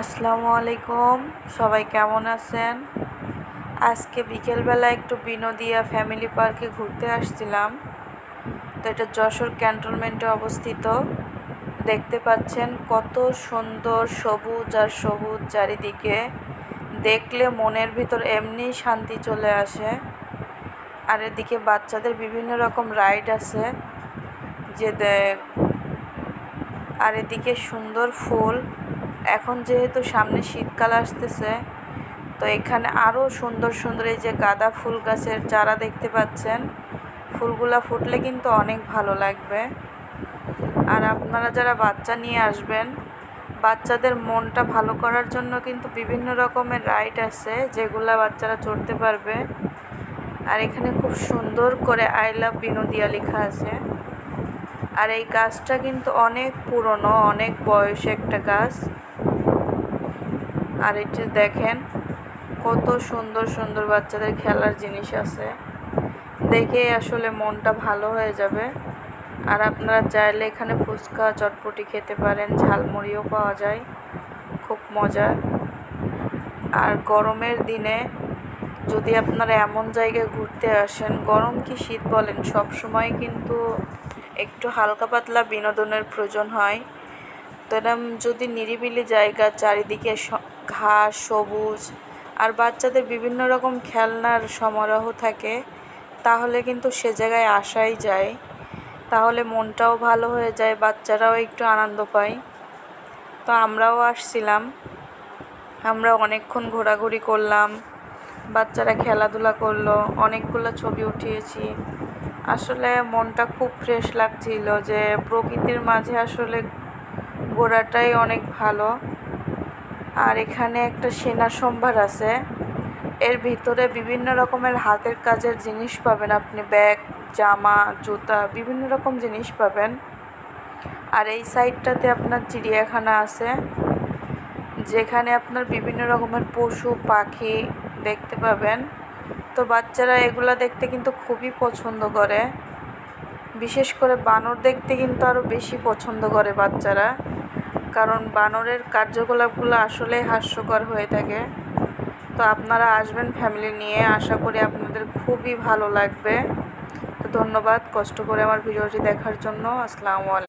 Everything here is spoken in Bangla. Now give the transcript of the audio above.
আসসালামু আলাইকুম, সবাই কেমন আছেন? আজকে বিকেলবেলা একটু বিনোদিয়া ফ্যামিলি পার্কে ঘুরতে আসছিলাম। তো এটা যশোর ক্যান্টনমেন্টে অবস্থিত। দেখতে পাচ্ছেন কত সুন্দর সবুজ আর সবুজ চারিদিকে। দেখলে মনের ভিতর এমনি শান্তি চলে আসে। আর এদিকে বাচ্চাদের বিভিন্ন রকম রাইড আছে যে আর এদিকে সুন্দর ফুল। এখন যেহেতু সামনে শীতকাল আসতেছে, তো এখানে আরও সুন্দর সুন্দর এই যে গাঁদা ফুল গাছের চারা দেখতে পাচ্ছেন। ফুলগুলা ফুটলে কিন্তু অনেক ভালো লাগবে। আর আপনারা যারা বাচ্চা নিয়ে আসবেন, বাচ্চাদের মনটা ভালো করার জন্য কিন্তু বিভিন্ন রকমের রাইড আছে যেগুলা বাচ্চারা চড়তে পারবে। আর এখানে খুব সুন্দর করে আই লাভ বিনোদিয়া লেখা আছে। আর এই গাছটা কিন্তু অনেক পুরনো, অনেক বয়স একটা গাছ। আর এটি দেখেন কত সুন্দর সুন্দর বাচ্চাদের খেলার জিনিস আছে, দেখে আসলে মনটা ভালো হয়ে যাবে। আর আপনারা চাইলে এখানে ফুচকা চটপটি খেতে পারেন, ঝালমুড়িও পাওয়া যায়, খুব মজার। আর গরমের দিনে যদি আপনারা এমন জায়গায় ঘুরতে আসেন, গরম কি শীত বলেন, সব সময় কিন্তু একটু হালকা পাতলা বিনোদনের প্রয়োজন হয়। তো এরকম যদি নিরিবিলি জায়গা, চারিদিকে ঘাস সবুজ আর বাচ্চাদের বিভিন্ন রকম খেলনার সমারোহ থাকে, তাহলে কিন্তু সে জায়গায় আসাই যায়। তাহলে মনটাও ভালো হয়ে যায়, বাচ্চারাও একটু আনন্দ পায়। তো আমরাও আসছিলাম, আমরা অনেকক্ষণ ঘোরাঘুরি করলাম, বাচ্চারা খেলাধুলা করলো, অনেকগুলো ছবি উঠিয়েছি। আসলে মনটা খুব ফ্রেশ লাগছিল যে প্রকৃতির মাঝে আসলে ঘোরাটাই অনেক ভালো। আর এখানে একটা সেনা সম্ভার আছে, এর ভিতরে বিভিন্ন রকমের হাতের কাজের জিনিস পাবেন আপনি, ব্যাগ, জামা, জুতা, বিভিন্ন রকম জিনিস পাবেন। আর এই সাইডটাতে আপনার চিড়িয়াখানা আছে, যেখানে আপনার বিভিন্ন রকমের পশু পাখি দেখতে পাবেন। তো বাচ্চারা এগুলা দেখতে কিন্তু খুবই পছন্দ করে, বিশেষ করে বানর দেখতে কিন্তু আরও বেশি পছন্দ করে বাচ্চারা, কারণ বানরের কার্যকলাপগুলো আসলেই হাস্যকর হয়ে থাকে। তো আপনারা আসবেন ফ্যামিলি নিয়ে, আশা করি আপনাদের খুবই ভালো লাগবে। তো ধন্যবাদ কষ্ট করে আমার ভিডিওটি দেখার জন্য। আসসালামু আলাইকুম।